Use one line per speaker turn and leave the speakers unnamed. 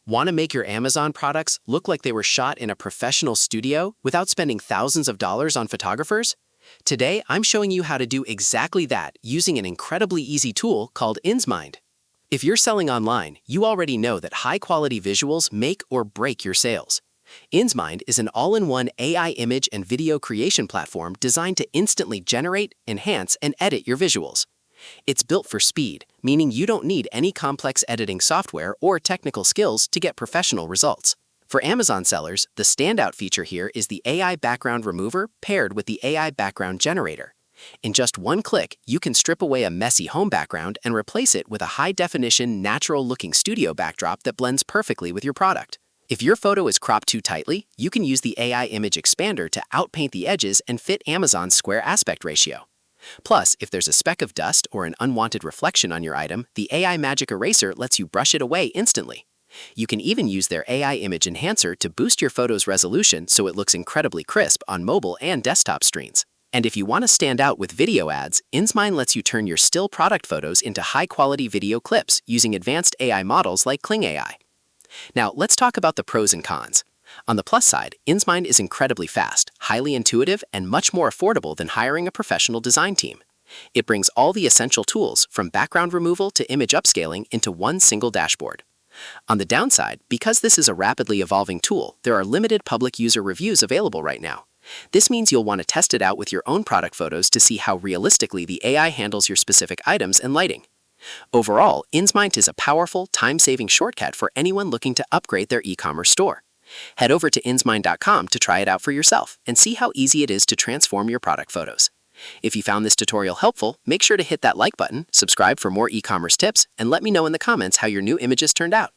Want to make your Amazon products look like they were shot in a professional studio without spending thousands of dollars on photographers? Today, I'm showing you how to do exactly that using an incredibly easy tool called insMind. If you're selling online, you already know that high-quality visuals make or break your sales. insMind is an all-in-one AI image and video creation platform designed to instantly generate, enhance, and edit your visuals. It's built for speed, meaning you don't need any complex editing software or technical skills to get professional results. For Amazon sellers, the standout feature here is the AI background remover paired with the AI background generator. In just one click, you can strip away a messy home background and replace it with a high-definition, natural-looking studio backdrop that blends perfectly with your product. If your photo is cropped too tightly, you can use the AI image expander to outpaint the edges and fit Amazon's square aspect ratio. Plus, if there's a speck of dust or an unwanted reflection on your item, the AI Magic Eraser lets you brush it away instantly. You can even use their AI Image Enhancer to boost your photo's resolution so it looks incredibly crisp on mobile and desktop screens. And if you want to stand out with video ads, insMind lets you turn your still product photos into high-quality video clips using advanced AI models like Kling AI. Now, let's talk about the pros and cons. On the plus side, insMind is incredibly fast, highly intuitive, and much more affordable than hiring a professional design team. It brings all the essential tools, from background removal to image upscaling, into one single dashboard. On the downside, because this is a rapidly evolving tool, there are limited public user reviews available right now. This means you'll want to test it out with your own product photos to see how realistically the AI handles your specific items and lighting. Overall, insMind is a powerful, time-saving shortcut for anyone looking to upgrade their e-commerce store. Head over to insmind.com to try it out for yourself and see how easy it is to transform your product photos. If you found this tutorial helpful, make sure to hit that like button, subscribe for more e-commerce tips, and let me know in the comments how your new images turned out.